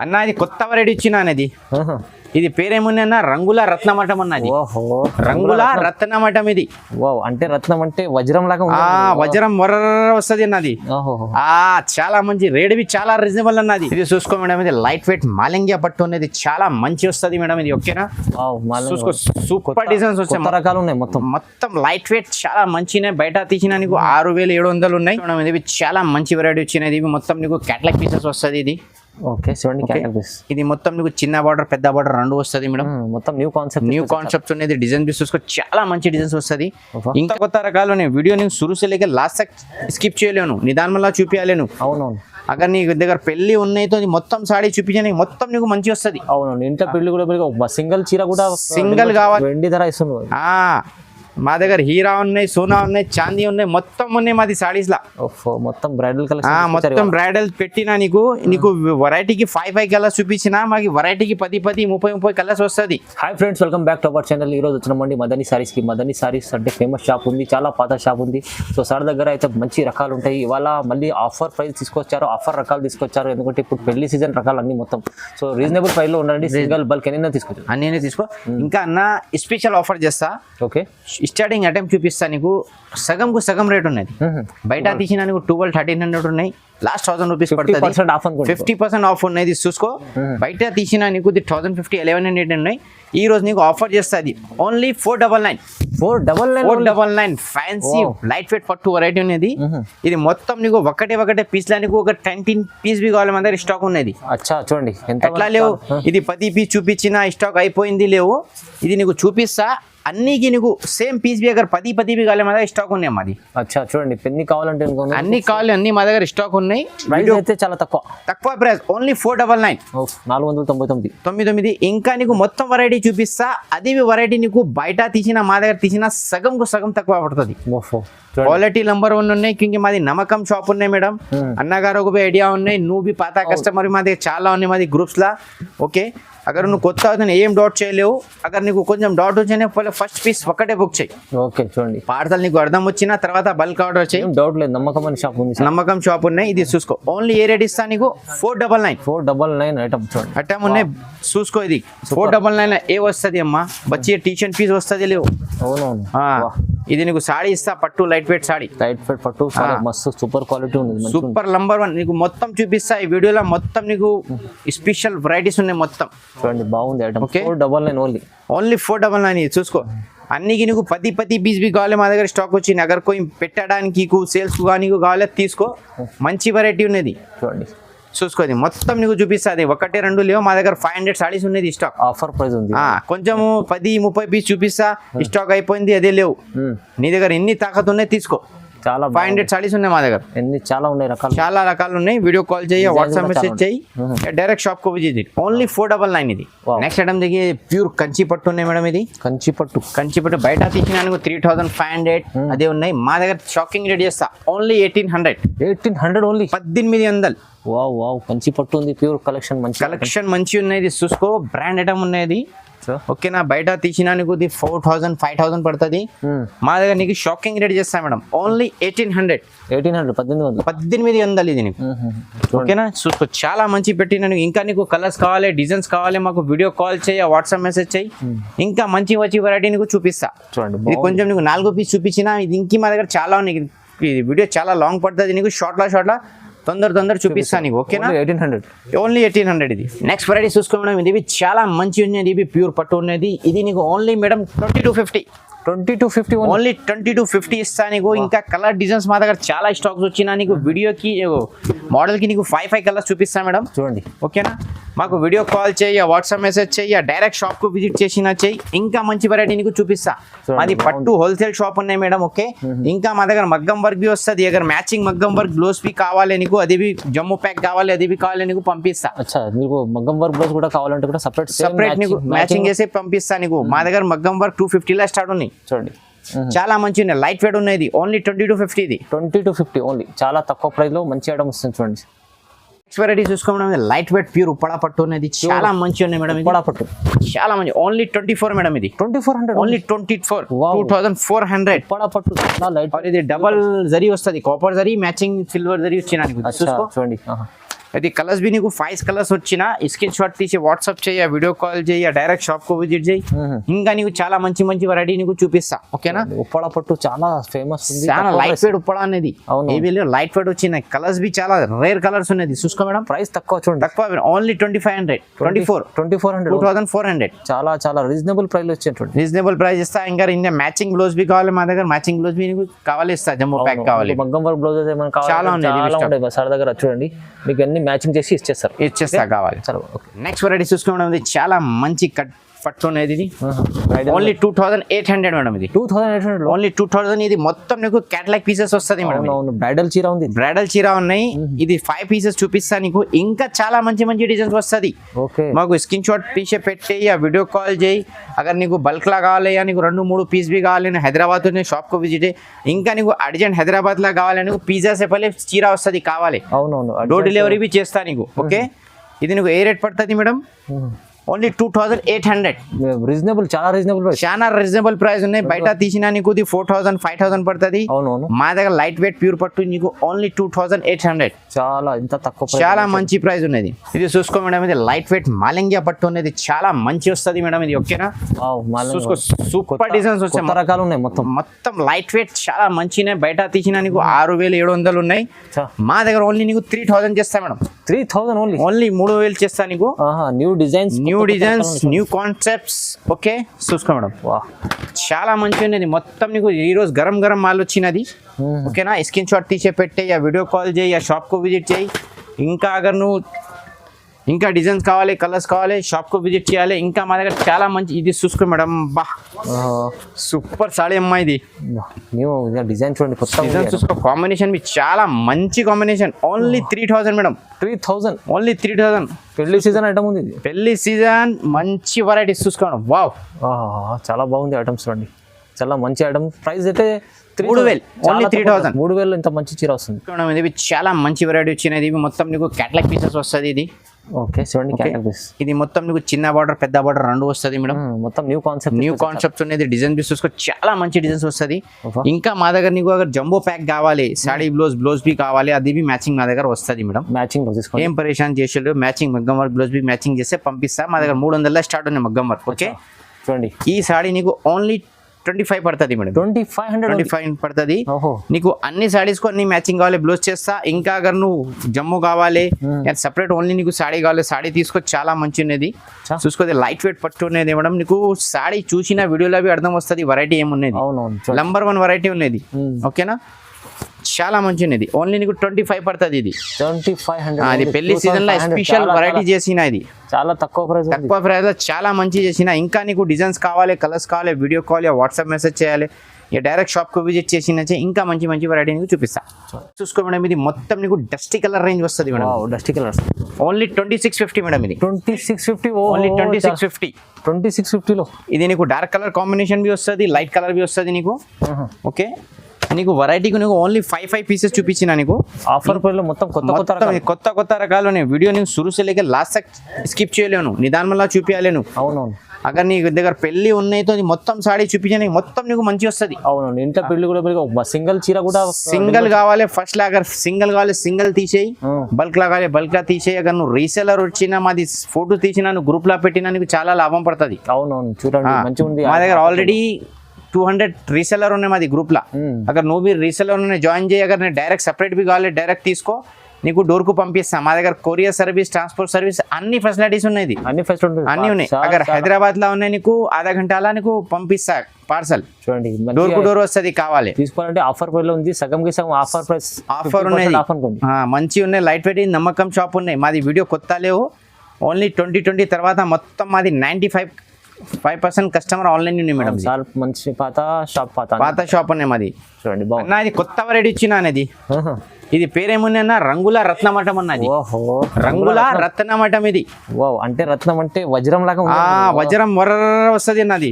అన్న ఇది కొత్త వెరైటీ ఇచ్చిన అనేది ఇది పేరేముంది అన్న రంగుల రత్నమఠం అన్నది. ఓహో, రంగుల రత్నమఠం ఇది. అంటే రత్నం అంటే వజ్రం లాగా వజ్రం మొర్ర వస్తుంది అన్నది. చాలా మంచి రేట్ బి చాలా రీజనబుల్ అన్నది. ఇది చూసుకో మేడం, ఇది లైట్ వెయిట్ మాలింగ్యా పట్టు అనేది చాలా మంచి వస్తుంది మేడం. ఇది ఓకేనా? చూసుకో సూపర్ డిజైన్స్ వచ్చాయి, రకాలు ఉన్నాయి. మొత్తం లైట్ వెయిట్ చాలా మంచిగా బయట తీసిన నీకు 6700 ఉన్నాయి మేడం. ఇది చాలా మంచి వెరైటీ వచ్చినది. ఇవి మొత్తం నీకు క్యాటలాగ్ పీసెస్ వస్తుంది. ఇది ఓకే చూడండి, ఇది మొత్తం నీకు చిన్న బార్డర్ పెద్ద బార్డర్ రెండు వస్తుంది మేడం. మొత్తం న్యూ కాన్సెప్ట్స్ అనేది డిజైన్ పీస్ చూసుకో, చాలా మంచి డిజైన్స్ వస్తుంది. ఇంకా కొత్త రకాలు వీడియో నీకు సురుసేలేక లాస్ట్ స్కిప్ చేయలేను, నిదానంలా చూపించలేను. అవునవును, అక్కడ నీ దగ్గర పెళ్లి ఉన్నాయితో మొత్తం సాడీ చూపించడానికి మొత్తం నీకు మంచి వస్తుంది. అవునండి, ఇంట్లో పెళ్లి కూడా సింగిల్ చీర కూడా సింగిల్ కావాలి, వెండి ధర ఇస్తున్నారు. మా దగ్గర హీరా ఉన్నాయి, సోనా ఉన్నాయి, చాందీ ఉన్నాయి, మొత్తం ఉన్నాయి మాది సాడీస్ లా. మొత్తం బ్రైడల్ కలెక్షన్, మొత్తం బ్రైడల్ పెట్టినా నీకు వెరైటీకి 5 కలర్స్ చూపించినా మాకు వెరైటీకి 10 30 కలర్స్ వస్తుంది. Hi friends, welcome back to our channel. ఈ రోజు వచ్చినామండి మదనీ సారీస్ కి. మదనీ సారీస్ అంటే ఫేమస్ షాప్ ఉంది, చాలా పాత షాప్ ఉంది. సో సార్ దగ్గర అయితే మంచి రకాలు ఉంటాయి. ఇవాళ మళ్ళీ ఆఫర్ ప్రైస్ తీసుకొచ్చారు, ఆఫర్ రకాలు తీసుకొచ్చారు. ఎందుకంటే ఇప్పుడు పెళ్లి సీజన్ రకాలు అన్ని మొత్తం సో రీజనబుల్ ప్రైస్ లో ఉండండి. సింగిల్ బల్క్ ఎన్ని తీసుకొచ్చారు అన్ని తీసుకో. ఇంకా అన్న స్పెషల్ ఆఫర్ చేస్తా. ఓకే, స్టార్టింగ్ అటెంప్ట్ చూపిస్తా. నీకు సగం రేట్ ఉన్నది. బయట తీసిన నీకు 1200-1300 ఉన్నాయి. లాస్ట్ 1000 రూపీస్ పడుతుంది. 50% ఆఫ్ ఉన్నది చూసుకో. బయట తీసిన నీకు 1050-1100 ఉన్నాయి. ఈ రోజు నీకు ఆఫర్ చేస్తుంది ఓన్లీ 499 ఫ్యాన్సీ లైట్ వెయిట్ పట్టు వెరైటీ ఉన్నది. ఇది మొత్తం నీకు ఒకటే పీస్ లా నీకు ఒక 10 పీస్ బి కావాలి, మన దగ్గర స్టాక్ ఉన్నది. అచ్చా చూడండి, ఎట్లా లేవు, ఇది 10 పీస్ చూపించిన స్టాక్ అయిపోయింది లేవు. ఇది నీకు చూపిస్తా అన్నికి నీకు సేమ్ పీస్ బి దగ్గర 10 పీ కావాలి, మా దగ్గర స్టాక్ ఉన్నాయి మాది. అచ్చా చూడండి, పెన్ని కావాలంటే అన్ని కావాలి, అన్ని మా దగ్గర స్టాక్ ఉన్నాయి. అయితే చాలా తక్కువ ప్రైస్ ఓన్లీ 499, 499. ఇంకా నీకు మొత్తం వెరైటీ చూపిస్తా. అది వెరైటీ నీకు బయట తీసిన మా దగ్గర తీసిన సగం తక్కువ పడుతుంది. క్వాలిటీ నెంబర్ 1 ఉన్నాయి. క్योंकि మాది నమ్మకం షాప్ ఉన్నాయి మేడం. అన్నగారు ఒక ఐడియా ఉన్నాయి, నువ్వు బి పాత కస్టమర్ మా దగ్గర చాలా ఉన్నాయి మాది గ్రూప్స్ లా. ఓకే, అगर నువ్వు కొత్త అవుతుంది ఏం డౌట్ చేయలేవు. అगर నీకు కొంచెం డౌట్ వచ్చినా ఫస్ట్ పీస్ ఒకటే బుక్ చేయి. ఓకే చూడండి, పార్సల్ నీకు అర్థం వచ్చిన తర్వాత బల్క్ ఆర్డర్ చేయి. డౌట్ లేదు, నమ్మకం షాప్ ఉంది, నమ్మకం షాప్ ఉన్నాయి. ఇది చూసుకో, ఓన్లీ ఏ రేట్ ఇస్తా నీకు 499 ఐటమ్ చూడండి. ఐటమ్ ఉన్నాయి చూసుకో. ఇది 499 ఏ వస్తుంది అమ్మా, బచ్చి టీషన్ పీస్ వస్తుంది లేవు. అవునవును, ఇది నీకు సాడీ ఇస్తా, పట్టు లైట్ వెయిట్ సాడీ, పట్టు మస్తు సూపర్ క్వాలిటీ ఉంది, సూపర్ నంబర్ 1. నీకు మొత్తం చూపిస్తా ఈ వీడియోలో. మొత్తం నీకు స్పెషల్ వెరైటీస్ ఉన్నాయి మొత్తం. చూడండి బాగుంది ఐటమ్. 499 ఓన్లీ 499 చూసుకో. అన్నికి నీకు 10 పీస్ బి కావాలి, మా దగ్గర స్టాక్ వచ్చింది. అగర్ కోయి పెట్టడానికి సేల్స్ కానీ కావాలి తీసుకో, మంచి వెరైటీ ఉన్నది. చూడండి చూసుకో, ఇది మొత్తం నీకు చూపిస్తుంది. 1-2 లేవు మా దగ్గర. 500 సాడీస్ ఉన్నది స్టాక్, ఆఫర్ ప్రైస్ ఉంది. కొంచెము 10-30 పీస్ చూపిస్తా, స్టాక్ అయిపోయింది అదే లేవు. నీ దగ్గర ఎన్ని తాకత్ ఉన్నాయి తీసుకో. చాలా 500 సాడీస్ ఉన్నాయి మా దగ్గర, చాలా ఉన్నాయి రకాలు, చాలా రకాలు ఉన్నాయి. వీడియో కాల్ చేయి, వాట్సాప్ మెసేజ్ చేయి, డైరెక్ట్ షాప్ కు విజిట్. ఓన్లీ 499 ఇది. నెక్స్ట్ ఐటమ్ దగ్గర ప్యూర్ కంచి పట్టు ఉన్నాయి మేడం. ఇది కంచి పట్టు బయట తీసిన 3500 అదే ఉన్నాయి. మా దగ్గర షాకింగ్ రేట్ చేస్తా ఓన్లీ 1800 ఓన్లీ 1800. వావ్ కంచి పట్టు ఉంది, ప్యూర్ కలెక్షన్ మంచి ఉన్నాయి. ఇది చూసుకో, బ్రాండ్ ఐటమ్ ఉన్నది. ఓకేనా, బయట తీసిన నీకు 4000-5000 పడుతుంది. మా దగ్గర నీకు షాకింగ్ రేట్ చేస్తా మేడం ఓన్లీ 1800 ఇది నీకు. ఓకేనా, చూసుకో, చాలా మంచి పెట్టిన. ఇంకా నీకు కలర్స్ కావాలి, డిజైన్స్ కావాలి, మాకు వీడియో కాల్ చేయి, వాట్సాప్ మెసేజ్ చేయి. ఇంకా మంచి వెరైటీ నీకు చూపిస్తా. చూడండి, ఇది కొంచెం నీకు 4 పీస్ చూపించిన. ఇది ఇంక మా దగ్గర చాలా ఉన్నాయి. ఇది వీడియో చాలా లాంగ్ పడుతుంది నీకు, షార్ట్లా తొందర చూపిస్తా నీకు. ఓకేనా, ఓన్లీ 1800 ఇది. నెక్స్ట్ వెరైటీ చూసుకోవడం, ఇది చాలా మంచి ఉన్నది. ఇది ప్యూర్ పట్టు ఉన్నది. ఇది నీకు ఓన్లీ మేడం 2250 ఓన్లీ 2250 ఇస్తా నీకు. ఇంకా కలర్ డిజైన్స్ మా దగ్గర చాలా స్టాక్స్ వచ్చినా. నీకు వీడియోకి మోడల్కి నీకు 5 కలర్స్ చూపిస్తా మేడం. చూడండి, ఓకేనా. మాకు వీడియో కాల్ చేయి, వాట్సాప్ మెసేజ్ చేయి, డైరెక్ట్ షాప్ కు విజిట్ చేసినా చెయ్యి. ఇంకా మంచి వెరైటీ నీకు చూపిస్తా. మాది పట్టు హోల్సేల్ షాప్ ఉన్నాయి మేడం. ఓకే, ఇంకా మా దగ్గర మగ్గం వర్క్ బి వస్తుంది. అగర్ మ్యాచింగ్ మగ్గం వర్క్ బ్లౌజ్ బి కావాలి నీకు, అది బి జమ్మూ ప్యాక్ కావాలి, అది బి కావాలి నీకు పంపిస్తా. మీకు మగ్గం వర్క్ బ్లౌజ్ కూడా కావాలంటే కూడా సపరేట్ నీకు మ్యాచింగ్ చేసి పంపిస్తా నీకు. మా దగ్గర మగ్గం వర్క్ 250 స్టార్ట్ ఉన్నాయి. చూడండి, చాలా మంచి ఉన్నాయి, లైట్ వెయిట్ ఉన్నది. ఓన్లీ 2250 ఇది. 2250 ఓన్లీ, చాలా తక్కువ ప్రైస్ లో మంచి ఐటమ్ వస్తుంది. చూడండి, వెరైటీ చూసుకోవడం, లైట్ వెయిట్ ప్యూర్ ఉప్పడా పట్టు అనేది. చాలా మంచి ఉన్నాయి మేడం. ఉప్పడా పట్టు చాలా మంచి. Only 24 madam. ఇది 2400 ఓన్లీ 24,400 ఉప్పడా పట్టు. ఇది డబల్ జరీ వస్తుంది, copper zari matching silver zari వచ్చిన. చూడండి, అది కలర్స్ బి నీకు 5 కలర్స్ వచ్చినా స్క్రీన్ షాట్ తీసి వాట్సాప్ చేయి, వీడియో కాల్ చేయి, డైరెక్ట్ షాప్ కు విజిట్ చేయి. ఇంకా నీకు చాలా మంచి మంచి వెరైటీ నీకు చూపిస్తా. ఓకేనా? ఉప్పడ పట్టు చాలా ఫేమస్ ఉంది, చాలా లైట్ వెయిట్ ఉప్పడ అనేది. లైట్ వెయిట్ వచ్చినాయి. కలర్స్ బి చాలా రేర్ కలర్స్ ఉన్నది. చూసుకో మేడం, ప్రైస్ తక్కువ చూడండి, తక్కువ ఓన్లీ 2500, 2400 చాలా చాలా రీజనబుల్ ప్రైస్ వచ్చేటువంటి రీజనబుల్ ప్రైస్ ఇస్తా. ఇంకా ఇంకా మ్యాచింగ్ బ్లౌజ్ బి కావాలి మా దగ్గర, మ్యాచింగ్ బ్లౌజ్ బి నీకు కావాలి ఇస్తా. జంబో ప్యాక్ కావాలి, మగ్గం వర్క్ బ్లౌజెస్ ఏమైనా కావాలి, చాలా ఉన్నాయి సార్ దగ్గర చూడండి, మీకు అన్ని మ్యాచింగ్ చేసి ఇచ్చేస్తా కావాలి. నెక్స్ట్ వెరైటీ చూసుకోవడం చాలా మంచి కట్ పట్టు అనేది. ఇది ఓన్లీ 2800 మేడం. ఇది 2800 ఓన్లీ 2000. ఇది మొత్తం నీకు క్యాటలాగ్ పీసెస్ వస్తుంది మేడం. బ్రైడల్ చీర ఉంది, బ్రైడల్ చీర ఉన్నాయి. ఇది 5 పీసెస్ చూపిస్తా నీకు. ఇంకా చాలా మంచి మంచి డిజైన్స్ వస్తుంది. మాకు స్క్రీన్ షాట్ తీసి పెట్టి వీడియో కాల్ చేయి. అगर నీకు బల్క్ లా కావాలి, నీకు 2-3 పీస్ బి కావాలి, హైదరాబాద్ షాప్ కు విజిట్. ఇంకా నీకు అర్జెంట్ హైదరాబాద్ లా కావాలి, నీకు పిజ్జా సెపలే చీర వస్తుంది కావాలి. అవునవును, డోర్ డెలివరీ బి చేస్తా నీకు. ఓకే, ఇది నీకు ఏ రేట్ పడుతుంది మేడం? ఓన్లీ 2800. రీజనబుల్, చాలా రీజనబుల్ ప్రైస్, చాలా రీజనబుల్ ప్రైస్ ఉన్నాయి. బయట తీసినా నీకు 4000, 5000 పడుతుంది. అవునవును, మా దగ్గర లైట్ వెయిట్ ప్యూర్ పట్టు నీకు ఓన్లీ 2800. చాలా ఇంత తక్కువ, చాలా మంచి ప్రైస్ ఉన్నది. ఇది చూసుకో మేడం, ఇది లైట్ వెయిట్ మాలింగియా పట్టు అనేది చాలా మంచి వస్తుంది మేడం. ఇది ఓకేనా? చూసుకో, సూపర్ డిజైన్స్ వచ్చాయి, రకాలు ఉన్నాయి. మొత్తం లైట్ వెయిట్ చాలా మంచిగా. బయట తీసినా నీకు 6700 ఉన్నాయి. మా దగ్గర ఓన్లీ నీకు 3000 చేస్తా మేడం. 3000 ఓన్లీ 3000 చేస్తా నీకు. New designs, new concepts. Okay, చూసుకో మేడం, చాలా మంచిగా ఉన్నది. మొత్తం నీకు ఈ రోజు గరం మాల్ వచ్చినది. ఓకేనా? స్క్రీన్ షాట్ తీసే పెట్టే, వీడియో కాల్ చేయి, షాప్ కు విజిట్ చేయి. ఇంకా అగర్ నువ్వు ఇంకా డిజైన్స్ కావాలి, కలర్స్ కావాలి, షాప్ కు విజిట్ చేయాలి. ఇంకా మా దగ్గర చాలా మంచి. ఇది చూసుకో మేడం, బా సూపర్ సాడీ అమ్మా. ఇది న్యూ డిజైన్ చూడండి, కొత్త డిజైన్ చూసుకో. కాంబినేషన్ చాలా మంచి కాంబినేషన్. Only 3000 madam. 3000 ఓన్లీ 3000. పెళ్లి సీజన్ ఐటమ్ ఉంది, పెళ్లి సీజన్ మంచి వెరైటీస్ చూసుకోండి. వావ్, చాలా బాగుంది ఐటమ్స్ చూడండి, చాలా మంచి ఐటమ్. ప్రైస్ అయితే 3000, ఓన్లీ 3000. 3000 ఇంత మంచి చీర వస్తుంది. ఇది చాలా మంచి వెరైటీ వచ్చినది. ఇవి మొత్తం నీకు క్యాటలాగ్ పీసెస్ వస్తుంది. ఇది ఓకే చూడండి, క్యాటలాగ్ పీస్. ఇది మొత్తం నీకు చిన్న బార్డర్, పెద్ద బార్డర్ రెండు వస్తుంది మేడం. మొత్తం న్యూ కాన్సెప్ట్ ఉన్నది. డిజైన్ పీస్ చూసుకో, చాలా మంచి డిజైన్స్ వస్తుంది. ఇంకా మా దగ్గర నీకు అగర్ జంబో ప్యాక్ కావాలి, సాడీ బ్లౌజ్ బి కావాలి, అది బి మ్యాచింగ్ మా దగ్గర వస్తుంది మేడం. మ్యాచింగ్ ఏం పరేషాన్ చేసేళ్ళు, మ్యాచింగ్ మగ్గం వర్క్ బ్లౌజ్ బి మ్యాచింగ్ చేస్తే పంపిస్తా. మా దగ్గర 300 స్టార్ట్ ఉన్నాయి మగ్గం వర్క్. ఓకే చూడండి, ఈ సాడీ నీకు ఓన్లీ 25 పడుతుంది మేడం. 25 పడుతుంది నీకు. అన్ని సాడీస్ కు అన్ని మ్యాచింగ్ కావాలి, బ్లౌజ్ చేస్తా. ఇంకా అగర్ నువ్వు జమ్ము కావాలి, సెపరేట్ ఓన్లీ నీకు సాడీ కావాలి, సాడీ తీసుకో. చాలా మంచి ఉన్నది. చూసుకోది లైట్ వెయిట్ పట్టు ఉన్నది మేడం. నీకు సాడీ చూసిన వీడియోలో అవి అర్థం వస్తుంది వెరైటీ ఏమున్నది. నంబర్ 1 వెరైటీ ఉన్నది. ఓకేనా? చాలా మంచి ఉన్నది. ఓన్లీ నీకు 25 పడుతుంది. ఇది 2500. అది పెళ్లి సీజన్ లో స్పెషల్ వెరైటీ చేసిన. ఇది చాలా తక్కువ ప్రైస్ లో చాలా మంచి చేసిన. ఇంకా నీకు డిజైన్స్ కావాలి, కలర్స్ కావాలి, వీడియో కాల్, వాట్సాప్ మెసేజ్ చేయాలి, డైరెక్ట్ షాప్ కు విజిట్ చేసిన ఇంకా మంచి మంచి వెరైటీ నీకు చూపిస్తా. చూసుకో మేడం, ఇది మొత్తం నీకు డస్టీ కలర్ రేంజ్ వస్తుంది madam. Dusty colour only 2650 madam. ఇది 2650. ఓన్లీ 2650. 2650 లో ఇది నీకు డార్క్ కలర్ కాంబినేషన్ బి వస్తుంది, లైట్ కలర్ బి వస్తుంది నీకు. ఓకే, నీకు వెరైటీకి నీకు ఓన్లీ 5 పీసెస్ చూపించిన. నీకు ఆఫర్ ప్రైస్లో మొత్తం కొత్త రకాలు ఉన్నాయి. వీడియో నీకు शुरू से लेकर लास्ट तक స్కిప్ చేయలేను, నిదానంలా చూపించలేను. అవునవును, అగర్ నీ దగ్గర పెళ్లి ఉన్నాయితో మొత్తం సాడీ చూపించని మొత్తం నీకు మంచి వస్తుంది. అవును, ఇంట్లో పెళ్లి కూడా సింగిల్ చీర కూడా సింగిల్ కావాలి. ఫస్ట్ లా అగర్ సింగిల్ కావాలి, సింగిల్ తీసేయి. బల్క్ లా కావాలి, బల్క్ లా తీసేయి. అగర్ నువ్వు రీసెలర్ వచ్చినా, మాది ఫోటో తీసినా, నువ్వు గ్రూప్ లా పెట్టినా నీకు చాలా లాభం పడుతుంది. అవునవును, చూడండి మంచిగా ఉంది. మా దగ్గర ఆల్రెడీ 200 రీసెలర్ ఉన్నాయి మాది గ్రూప్ లా. అగర్ నువ్వు भी రీసెలర్ ఉన్నాయి జాయిన్ చేయి. అగర్ నేను డైరెక్ట్ సెపరేట్ भी కావాలి, డైరెక్ట్ తీసుకో, నీకు డోర్ కు పంపిస్తా. మా దగ్గర కొరియర్ సర్వీస్, ట్రాన్స్పోర్ట్ సర్వీస్ అన్ని ఫెసిలిటీస్ ఉన్నాయి. అన్ని ఉన్నాయి. అగర్ హైదరాబాద్ లో ఉన్నాయి నీకు ఆధా గంటలా నీకు పంపిస్తా పార్సల్. చూడండి, డోర్ కు డోర్ వస్తుంది. కావాలి తీసుకోవాలంటే ఆఫర్ ప్రైస్ లో ఉంది, సగం కి సగం ఆఫర్ ప్రైస్. ఆఫర్ ఉన్నాయి, మంచి ఉన్నాయి, లైట్ వెయిట్, నమ్మకం షాప్ ఉన్నాయి. మాది వీడియో కొత్త లేవు. ఓన్లీ 2020 తర్వాత మొత్తం మాది 95% కస్టమర్ ఆన్లైన్ ఉంది మేడం. మంచి పాత షాప్ ఉన్నాయి మాది. చూడండి, ఇది కొత్త వెరైటీ ఇచ్చిన అనేది. ఇది పేరేమున్నా రంగుల రత్నమఠం అన్నది. రంగుల రత్నమఠం. ఇది అంటే రత్నం అంటే వజ్రం లాగా, వజ్రం వర వస్తుంది అన్నది.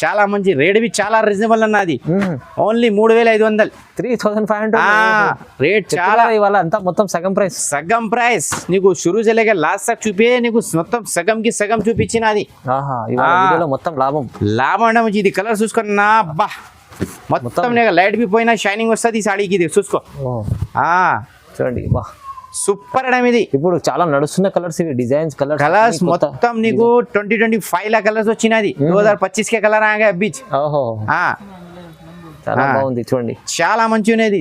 చాలా మంచి రేట్ బి చాలా రీజనబుల్ అన్నది. ఓన్లీ 3500. 3500 రేట్ చాలా. ఇవాళ అంతా మొత్తం సగం ప్రైస్. నీకు షురూ చేయలేక లాస్ట్ తక్ చూపే, నీకు మొత్తం సగం కి సగం చూపించినది. మొత్తం లాభం. ఇది కలర్ చూసుకున్నా, బా మొత్తం లైట్ బి పోయినా షైనింగ్ వస్తుంది ఈ సాడీకి. ఇది చూసుకో. చూడండి, సూపర్ మేడం ఇది. ఇప్పుడు చాలా నడుస్తున్న కలర్స్ ఇవి, డిజైన్స్ కలర్స్ మొత్తం నీకు 2025 లా కలర్స్ వచ్చినది. 2025 కే కలర్ ఆగా బీచ్. ఓహో చాలా బాగుంది చూడండి, చాలా మంచి ఉన్నది.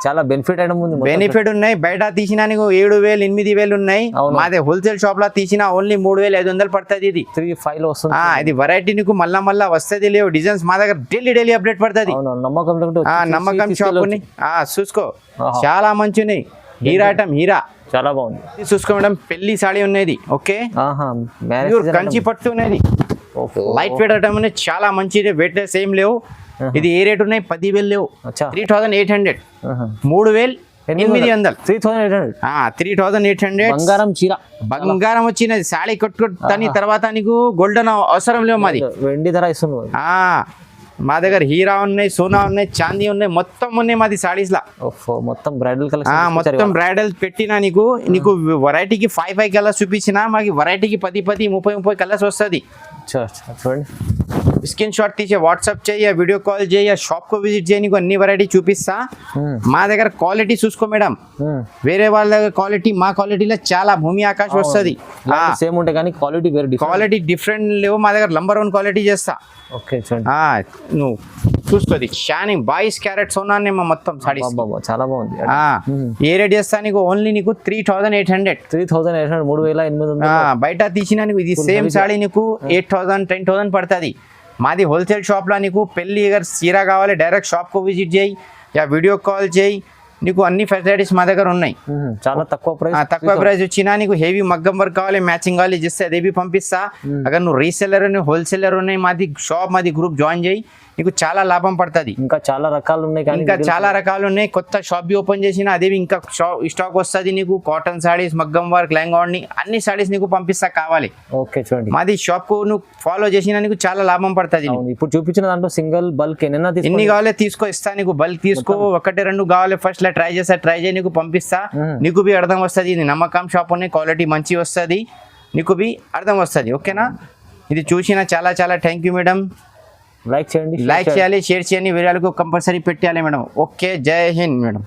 చాలా బెనిఫిట్ ఐటమ్ ఉంది. బెనిఫిట్ ఉన్నాయి. బయట తీసినా నీకు 7,000 8,000 ఉన్నాయి. మాదే హోల్సేల్ షాప్ లో తీసినా ఓన్లీ 3,500 పడుతుంది. ఇది 3,500 లో వస్తుంది. ఇది వెరైటీ నీకు మళ్ళా వస్తుంది. లేవు డిజైన్స్ మా దగ్గర డైలీ అప్డేట్ పడుతుంది. నమ్మకం షాప్ ఉన్నాయి. చూసుకో చాలా మంచి ఉన్నాయి. హీరా ఐటమ్, హీరా చాలా బాగుంది. చూసుకో మేడం, పెళ్లి సాడీ ఉన్నది. ఓకే, కంచి పట్టు ఉన్నది. లైట్ వెయిట్ ఐటమ్ ఉన్నాయి. చాలా మంచిది. వెయిట్ ఏం లేవు. ఇది ఏ రేట్ ఉన్నాయి? 10,000 లేవు. 3,800. 3,800. 3,800 బంగారం చీర, బంగారం వచ్చినది. సాడీ కట్టుకుంటాని తర్వాత నీకు గోల్డెన్ అవసరం లేవు. మాది వెండి ధర ఇస్తుంది. మా దగ్గర హీరా ఉన్నాయి, సోనా ఉన్నాయి, చాందీ ఉన్నాయి, మొత్తం ఉన్నాయి మాది సాడీస్ లా. మొత్తం బ్రైడల్ కలెక్షన్, మొత్తం బ్రైడల్ పెట్టినా నీకు వెరైటీకి 5 కలర్స్ చూపించినా మాకు వెరైటీకి 10 30 కలర్స్ వస్తుంది. చూడండి, స్క్రీన్ షాట్ తీసి వాట్సాప్ చేయ, వీడియో కాల్ చేయ, షాప్ కు విజిట్ చేయ, నీకు అన్ని వెరైటీ చూపిస్తా. మా దగ్గర క్వాలిటీ చూసుకో మేడం, వేరే వాళ్ళ క్వాలిటీ మా క్వాలిటీలో చాలా భూమి ఆకాశ్ వస్తుంది. సేమ్ ఉంటాయి కానీ క్వాలిటీ వేరే, క్వాలిటీ డిఫరెంట్ లేవు. మా దగ్గర నంబర్ 1 క్వాలిటీ చేస్తా. ఓకే చూడండి, నువ్వు చూసుకోది. షానింగ్ 22 క్యారెట్ సోనా మొత్తం సాడీస్. చాలా బాగుంది. ఏ రేట్ చేస్తా నీకు? ఓన్లీ నీకు 3,800. 3,800. బయట తీసిన నీకు ఇది సేమ్ సాడీ నీకు 8,000 10,000 పడుతుంది. మాది హోల్సేల్ షాప్ లా. నీకు పెళ్లి చీర కావాలి డైరెక్ట్ షాప్ కు విజిట్ చేయి, యా వీడియో కాల్ చేయి. నీకు అన్ని ఫెసిలిటీస్ మా దగ్గర ఉన్నాయి. చాలా తక్కువ ప్రైస్ వచ్చినా నీకు హెవీ మగ్గం వర్క్ కావాలి, మ్యాచింగ్ కావాలి చేస్తే అదే పంపిస్తా. అगर నువ్వు రీసెల్లర్ హోల్సేలర్ ఉన్నాయి, మాది షాప్ మాది గ్రూప్ జాయిన్ చేయి, నీకు చాలా లాభం పడుతుంది. ఇంకా చాలా రకాలు ఉన్నాయి. కొత్త షాప్ బి ఓపెన్ చేసినా అదే ఇంకా స్టాక్ వస్తుంది. నీకు కాటన్ సాడీస్, మగ్గం వర్క్, లెహంగా అన్ని సాడీస్ నీకు పంపిస్తా కావాలి. ఓకే చూడండి, మాది షాప్ కు నువ్వు ఫాలో చేసినా నీకు చాలా లాభం పడుతుంది. ఇప్పుడు చూపించిన దాంట్లో సింగిల్ బల్క్ ఎన్ని కావాలి తీసుకో, ఇస్తా. నీకు బల్క్ తీసుకో, 1 2 కావాలి ఫస్ట్ లా ట్రై చేయి, నీకు పంపిస్తా. నీకు బి అర్థం వస్తుంది. ఇది నమ్మకం షాప్ ఉన్నాయి, క్వాలిటీ మంచి వస్తుంది, నీకు బి అర్థం వస్తుంది. ఓకేనా? ఇది చూసినా చాలా థ్యాంక్ యూ మేడం. లైక్ చేయండి, లైక్ చేయాలి, షేర్ చేయండి, వీడియోలకు కంపల్సరీ పెట్టాలి మేడం. ఓకే, జై హింద్ మేడం.